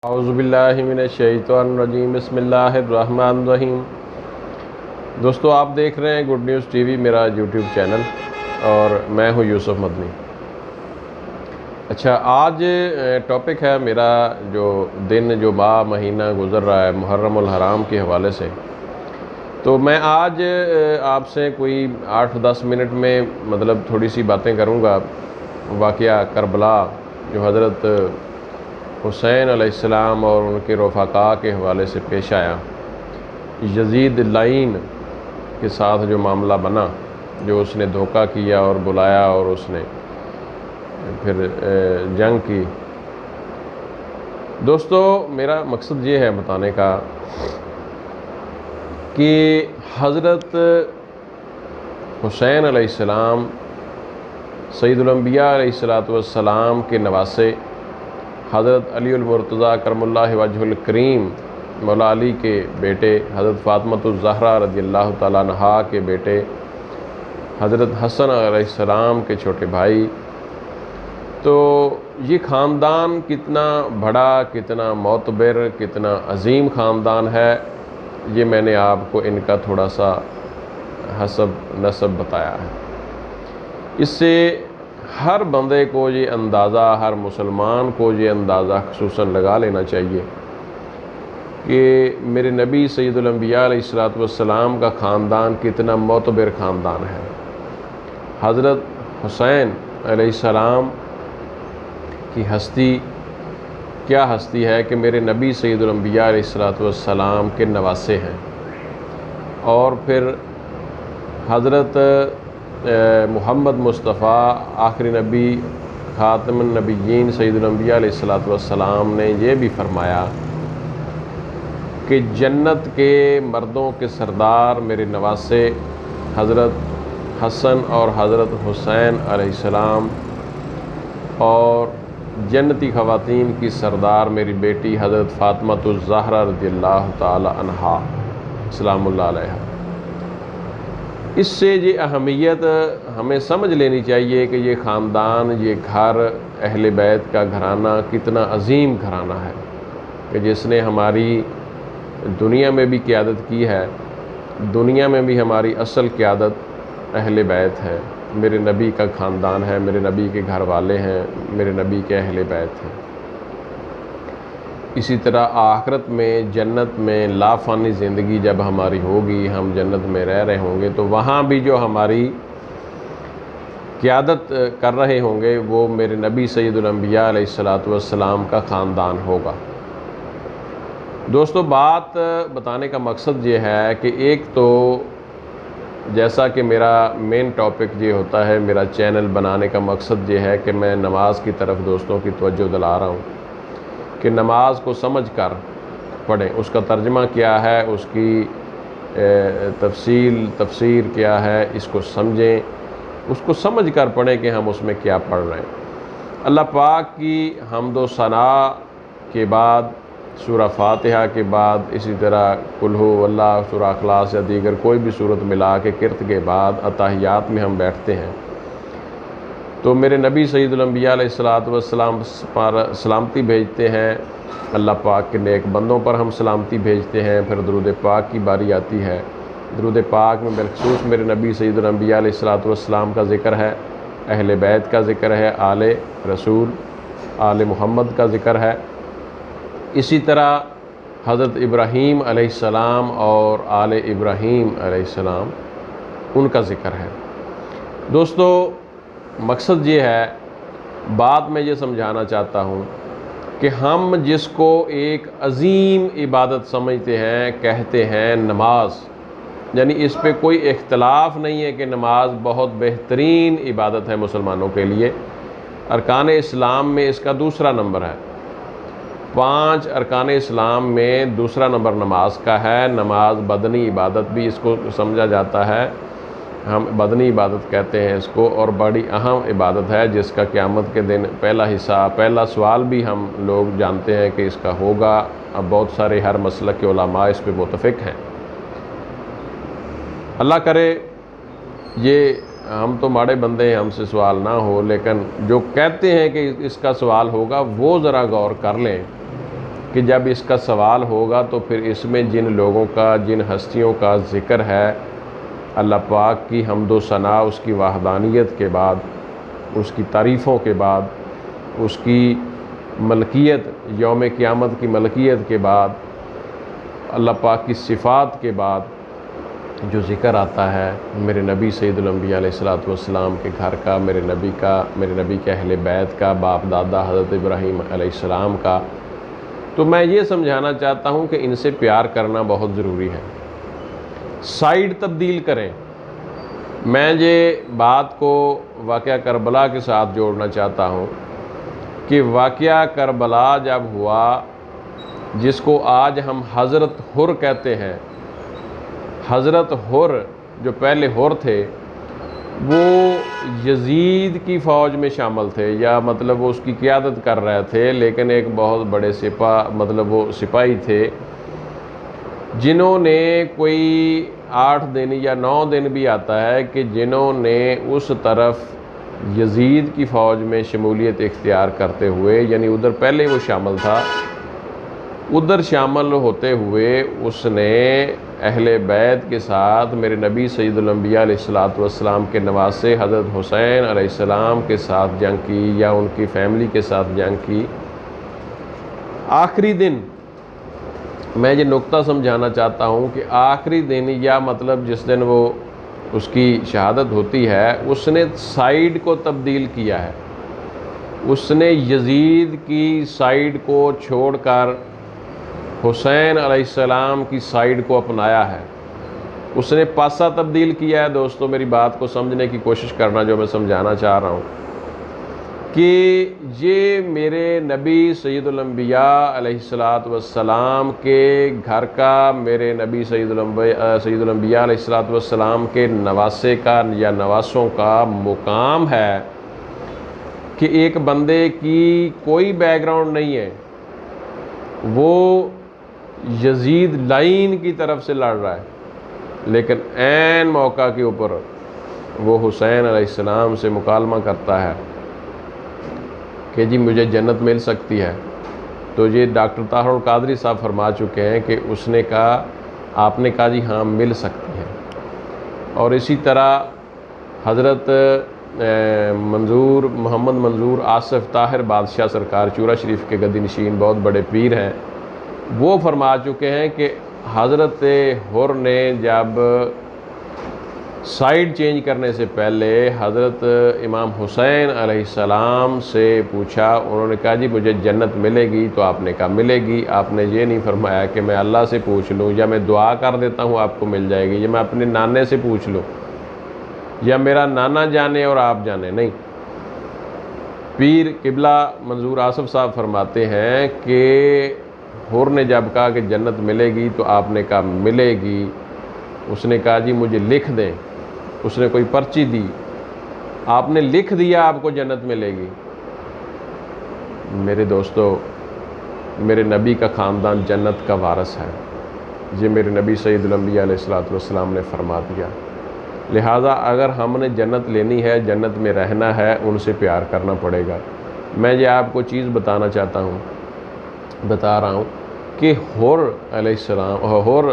औज़ुबिल्लाहिमिनश्शैतानिर्रजीम बिस्मिल्लाहिर्रहमानिर्रहीम। दोस्तों, आप देख रहे हैं गुड न्यूज़ टीवी, मेरा यूट्यूब चैनल, और मैं हूं यूसुफ मदनी। अच्छा, आज टॉपिक है मेरा जो दिन, जो माह, महीना गुज़र रहा है मुहर्रमुल हराम के हवाले से। तो मैं आज आपसे कोई 8-10 मिनट में मतलब थोड़ी सी बातें करूँगा वाक़या करबला, जो हज़रत हुसैन अलैहिस्सलाम और उनके रफ़ाक़ा के हवाले से पेश आया। यज़ीद लाइन के साथ जो मामला बना, जो उसने धोखा किया और बुलाया और उसने फिर जंग की। दोस्तों, मेरा मकसद ये है बताने का कि हज़रत हुसैन अलैहिस्सलाम सैयदुल अंबिया अलैहिस्सलातु वस्सलाम के नवासे हज़रत अलीउल मुर्तज़ा करमुल्लाह वजहुल करीम मौला अली के बेटे, हज़रत फ़ातिमतुज़ ज़हरा रज़ियल्लाहु तआला अन्हा के बेटे, हज़रत हसन अलैहिस्सलाम के छोटे भाई। तो ये ख़ानदान कितना बड़ा, कितना मोतबर, कितना अज़ीम ख़ानदान है, ये मैंने आपको इनका थोड़ा सा हसब नसब बताया है। इससे हर बंदे को ये अंदाज़ा, हर मुसलमान को ये अंदाज़ा ख़ुसूसन लगा लेना चाहिए कि मेरे नबी सैयदुल अंबिया अलैहिस्सलातु वस्सलाम का ख़ानदान कितना मोतबर ख़ानदान है। हज़रत हुसैन अलैहिस्सलाम की हस्ती क्या हस्ती है कि मेरे नबी सैयदुल अंबिया अलैहिस्सलातु वस्सलाम के नवासे हैं। और फिर हज़रत मुहम्मद मुस्तफ़ा आखिरी नबी ख़ातमुन नबिय्यीन सैयदुल अंबिया अलैहिस्सलातु वस्सलाम ने यह भी फरमाया कि जन्नत के मर्दों के सरदार मेरे नवासे हज़रत हसन और हज़रत हुसैन अलैहिस्सलाम, और जन्नती ख़वातीन की सरदार मेरी बेटी हज़रत फ़ातिमतुज़ ज़हरा रज़ियल्लाहु तआला अन्हा सलामुल्लाह अलैहा। इससे ये अहमियत हमें समझ लेनी चाहिए कि ये ख़ानदान, ये घर, अहले बैत का घराना कितना अज़ीम घराना है कि जिसने हमारी दुनिया में भी क़यादत की है। दुनिया में भी हमारी असल क़यादत अहले बैत है, मेरे नबी का ख़ानदान है, मेरे नबी के घर वाले हैं, मेरे नबी के अहले बैत हैं। इसी तरह आखिरत में, जन्नत में, लाफ़ानी ज़िंदगी जब हमारी होगी, हम जन्नत में रह रहे होंगे, तो वहाँ भी जो हमारी क़यादत कर रहे होंगे वो मेरे नबी सैयदुल अंबिया अलैहिस्सलातु वस्सलाम का ख़ानदान होगा। दोस्तों, बात बताने का मकसद ये है कि एक तो जैसा कि मेरा मेन टॉपिक ये होता है, मेरा चैनल बनाने का मकसद ये है कि मैं नमाज की तरफ दोस्तों की तवज्जो दिला रहा हूँ कि नमाज को समझ कर पढ़ें, उसका तर्जमा क्या है, उसकी तफसीर क्या है, इसको समझें, उसको समझ कर पढ़ें कि हम उसमें क्या पढ़ रहे हैं। अल्लाह पाक की हम्दो सना के बाद, सूरा फातिहा के बाद, इसी तरह कुल हु वल्लाह, सूरा इखलास या दीगर कोई भी सूरत मिला के किरत के बाद अताहियात में हम बैठते हैं, तो मेरे नबी सैयदुल अंबिया अलैहिस्सलातु वस्सलाम पर सलामती भेजते हैं। अल्लाह पाक के नेक बंदों पर हम सलामती भेजते हैं। फिर दुरूद पाक की बारी आती है। दुरूद पाक में बिलखसूस मेरे नबी सैयदुल अंबिया अलैहिस्सलातु वस्सलाम का ज़िक्र है, अहले बैत का ज़िक्र है, आले रसूल, आले मोहम्मद का ज़िक्र है। इसी तरह हज़रत इब्राहीम अलैहिस्सलाम और आले इब्राहीम अलैहिस्सलाम, उनका ज़िक्र है। दोस्तों, मकसद ये है, बात मैं ये समझाना चाहता हूँ कि हम जिसको एक अज़ीम इबादत समझते हैं, कहते हैं नमाज, यानी इस पे कोई इख्तलाफ नहीं है कि नमाज बहुत बेहतरीन इबादत है मुसलमानों के लिए। अरकान इस्लाम में इसका दूसरा नंबर है। 5 अरकान इस्लाम में दूसरा नंबर नमाज का है। नमाज बदनी इबादत भी इसको समझा जाता है, हम बदनी इबादत कहते हैं इसको, और बड़ी अहम इबादत है जिसका क़यामत के दिन पहला हिस्सा, पहला सवाल भी हम लोग जानते हैं कि इसका होगा। अब बहुत सारे हर मसलक के उलमा इस पे मुतफ़िक़ हैं। अल्लाह करे ये हम तो माड़े बंदे हैं, हमसे सवाल ना हो, लेकिन जो कहते हैं कि इसका सवाल होगा वो ज़रा गौर कर लें कि जब इसका सवाल होगा तो फिर इसमें जिन लोगों का, जिन हस्तियों का ज़िक्र है, अल्लाह पाक की हम्दो सना, उसकी वहदानियत के बाद, उसकी तारीफ़ों के बाद, उसकी मलकियत, यौम क़यामत की मलकियत के बाद, अल्लाह पाक की सिफ़ात के बाद जो ज़िक्र आता है मेरे नबी सैयदुल अंबिया अलैहिस्सलातु वस्सलाम के घर का, मेरे नबी के अहले बैत का, बाप दादा हज़रत इब्राहीम अलैहिस्सलाम का, तो मैं ये समझाना चाहता हूँ कि इनसे प्यार करना बहुत ज़रूरी है। साइड तब्दील करें। मैं ये बात को वाक़या करबला के साथ जोड़ना चाहता हूँ कि वाक़या करबला जब हुआ, जिसको आज हम हज़रत हुर कहते हैं, हज़रत हुर जो पहले हुर थे वो यजीद की फ़ौज में शामिल थे, या मतलब वो उसकी क़ियादत कर रहे थे, लेकिन एक बहुत बड़े वो सिपाही थे जिन्होंने कोई 8 दिन या 9 दिन भी आता है कि जिन्होंने उस तरफ यजीद की फ़ौज में शमूलियत इख्तियार करते हुए, यानी उधर पहले वो शामिल था, उधर शामिल होते हुए उसने अहले बैत के साथ मेरे नबी सैयदुल अंबिया अलैहिस्सलातु वस्सलाम के नवासे हज़रत हुसैन अलैहिस्सलाम के साथ जंग की, या उनकी फ़ैमिली के साथ जंग की। आखिरी दिन मैं ये नुक्ता समझाना चाहता हूँ कि आखिरी दिन, या मतलब जिस दिन वो उसकी शहादत होती है, उसने साइड को तब्दील किया है। उसने यजीद की साइड को छोड़कर हुसैन अलैहिस्सलाम की साइड को अपनाया है। उसने पासा तब्दील किया है। दोस्तों, मेरी बात को समझने की कोशिश करना, जो मैं समझाना चाह रहा हूँ कि ये मेरे नबी सैयदुल अंबिया अलैहिस्सलातु वस्सलाम के घर का, मेरे नबी सैयदुल अंबिया अलैहिस्सलातु वस्सलाम के नवासे का या नवासों का मुकाम है कि एक बंदे की कोई बैकग्राउंड नहीं है, वो यजीद लाइन की तरफ से लड़ रहा है, लेकिन ऐन मौका के ऊपर वो हुसैन अलैहिस्सलाम से मुकालमा करता है कि जी मुझे जन्नत मिल सकती है। तो ये डॉक्टर ताहिरुल कादरी साहब फरमा चुके हैं कि उसने कहा, आपने कहा जी हाँ मिल सकती है। और इसी तरह हज़रत मोहम्मद मंजूर आसिफ ताहिर बादशाह सरकार चूरा शरीफ के गद्दी नशीन, बहुत बड़े पीर हैं, वो फरमा चुके हैं कि हज़रत हुर ने जब साइड चेंज करने से पहले हज़रत इमाम हुसैन अलैहिस्सलाम से पूछा, उन्होंने कहा जी मुझे जन्नत मिलेगी, तो आपने कहा मिलेगी। आपने ये नहीं फरमाया कि मैं अल्लाह से पूछ लूँ, या मैं दुआ कर देता हूँ आपको मिल जाएगी, या मैं अपने नाने से पूछ लूँ, या मेरा नाना जाने और आप जाने, नहीं। पीर किबला मंजूर आसिफ साहब फरमाते हैं कि हुर ने जब कहा कि जन्नत मिलेगी, तो आपने कहा मिलेगी। उसने कहा जी मुझे लिख दें। उसने कोई पर्ची दी, आपने लिख दिया आपको जन्नत मिलेगी। मेरे दोस्तों, मेरे नबी का ख़ानदान जन्नत का वारिस है, ये मेरे नबी सैयदुल अंबिया अलैहिस्सलातु वस्सलाम ने फरमा दिया। लिहाजा अगर हमने जन्नत लेनी है, जन्नत में रहना है, उनसे प्यार करना पड़ेगा। मैं ये आपको चीज़ बता रहा हूँ कि हुर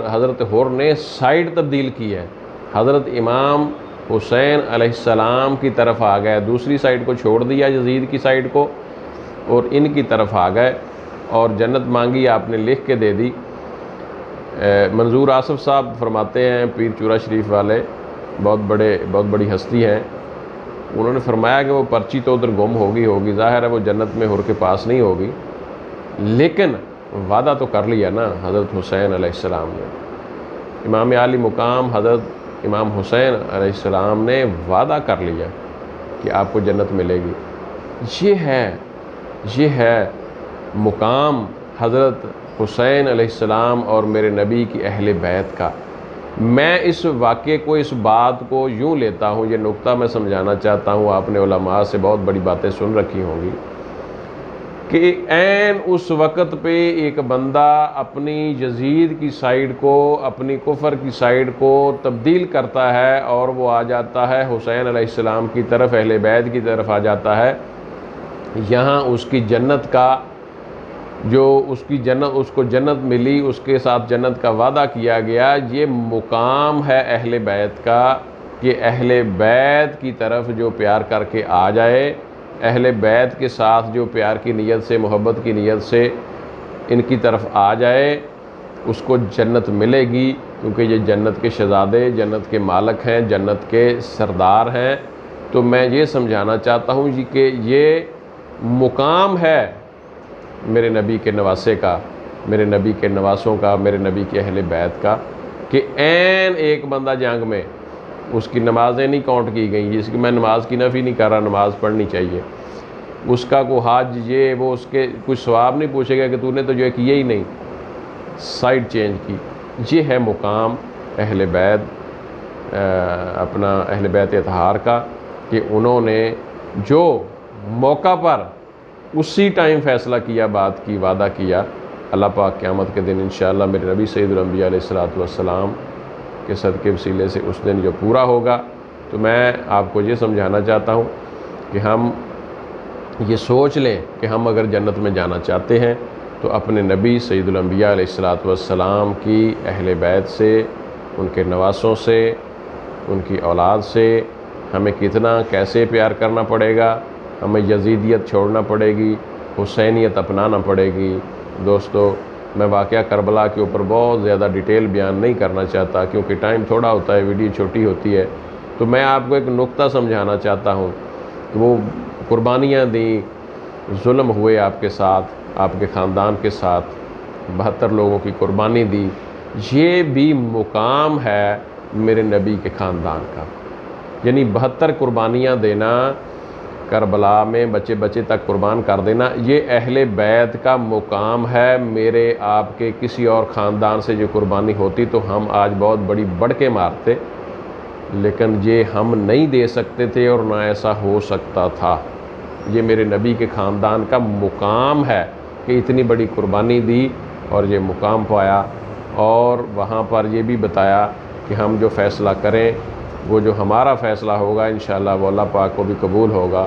हज़रत हुर ने साइड तब्दील की है। हज़रत इमाम हुसैन अलैहिस्सलाम की तरफ आ गए, दूसरी साइड को छोड़ दिया, यजीद की साइड को, और इनकी तरफ आ गए और जन्नत मांगी, आपने लिख के दे दी। मंजूर आसिफ साहब फरमाते हैं, पीर चूरा शरीफ वाले, बहुत बड़ी हस्ती हैं, उन्होंने फरमाया कि वो पर्ची तो उधर गुम होगी, ज़ाहिर है वो जन्नत में हुर के पास नहीं होगी, लेकिन वादा तो कर लिया ना हज़रत हुसैन अलैहिस्सलाम ने। इमाम आली मुकाम हज़रत इमाम हुसैन अलैहिस्सलाम ने वादा कर लिया कि आपको जन्नत मिलेगी। ये है मुकाम हज़रत हुसैन अलैहिस्सलाम और मेरे नबी की अहले बैत का। मैं इस वाक़े को, इस बात को यूँ लेता हूँ, ये नुक्ता मैं समझाना चाहता हूँ। आपने उलमा से बहुत बड़ी बातें सुन रखी होंगी कि ऐन उस वक़्त पे एक बंदा अपनी यजीद की साइड को, अपनी कुफर की साइड को तब्दील करता है और वो आ जाता है हुसैन अलैहिस्सलाम की तरफ, अहले बैत की तरफ आ जाता है। यहाँ उसकी जन्नत का जो उसकी जन्नत, उसको जन्नत मिली, उसके साथ जन्नत का वादा किया गया, ये मुकाम है अहले बैत का कि अहले बैत की तरफ जो प्यार करके आ जाए, अहले बैत के साथ जो प्यार की नीयत से, मोहब्बत की नीयत से इनकी तरफ आ जाए, उसको जन्नत मिलेगी, क्योंकि ये जन्नत के शहज़ादे, जन्नत के मालिक हैं, जन्नत के सरदार हैं। तो मैं ये समझाना चाहता हूँ जी कि ये मुकाम है मेरे नबी के नवासे का, मेरे नबी के नवासों का, मेरे नबी के अहले बैत का, कि ऐन एक बंदा जंग में उसकी नमाज़ें नहीं काउंट की गई, जिसकी मैं नमाज की नफ़ी नहीं कर रहा, नमाज़ पढ़नी चाहिए, उसका को हाज ये वो, उसके कुछ सवाब नहीं पूछेगा कि तूने तो जो है किया ही नहीं, साइड चेंज की। ये है मुकाम अहले बैत, अपना अहले बैत अतहार का, कि उन्होंने जो मौका पर उसी टाइम फ़ैसला किया, बात की, वादा किया, अल्लाह पाक क़यामत के दिन इंशाअल्लाह मेरे नबी सैयदुल अंबिया अलैहिस्सलातु वस्सलाम के सदक़े वसीले से उस दिन जो पूरा होगा। तो मैं आपको ये समझाना चाहता हूँ कि हम ये सोच लें कि हम अगर जन्नत में जाना चाहते हैं तो अपने नबी सैयदुल अंबिया अलैहिस्सलातु वस्सलाम की अहले बैत से, उनके नवासों से, उनकी औलाद से हमें कितना कैसे प्यार करना पड़ेगा, हमें यजीदियत छोड़ना पड़ेगी, हुसैनियत अपनाना पड़ेगी। दोस्तों, मैं वाक़या करबला के ऊपर बहुत ज़्यादा डिटेल बयान नहीं करना चाहता, क्योंकि टाइम थोड़ा होता है, वीडियो छोटी होती है। तो मैं आपको एक नुक्ता समझाना चाहता हूँ कि वो कुर्बानियाँ दी, जुल्म हुए आपके साथ, आपके ख़ानदान के साथ, 72 लोगों की कुर्बानी दी, ये भी मुकाम है मेरे नबी के ख़ानदान का। यानी 72 कुर्बानियाँ देना, करबला में बच्चे बच्चे तक कुर्बान कर देना, ये अहले बैत का मुकाम है। मेरे आपके किसी और ख़ानदान से जो कुर्बानी होती तो हम आज बहुत बड़ी बढ़ के मारते, लेकिन ये हम नहीं दे सकते थे और ना ऐसा हो सकता था। ये मेरे नबी के ख़ानदान का मुकाम है कि इतनी बड़ी कुर्बानी दी और ये मुकाम पाया। और वहाँ पर ये भी बताया कि हम जो फ़ैसला करें, वो जो हमारा फ़ैसला होगा इंशाअल्लाह वो अल्लाह पाक को भी कबूल होगा।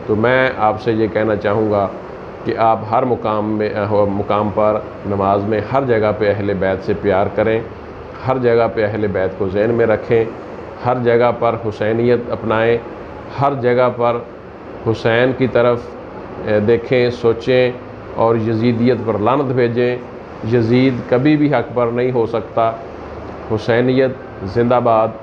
तो मैं आपसे ये कहना चाहूँगा कि आप हर मुकाम पर, नमाज में, हर जगह पे अहले बैत से प्यार करें, हर जगह पे अहले बैत को ज़हन में रखें, हर जगह पर हुसैनियत अपनाएं, हर जगह पर हुसैन की तरफ देखें, सोचें और यजीदियत पर लानत भेजें। यजीद कभी भी हक पर नहीं हो सकता। हुसैनियत ज़िंदाबाद।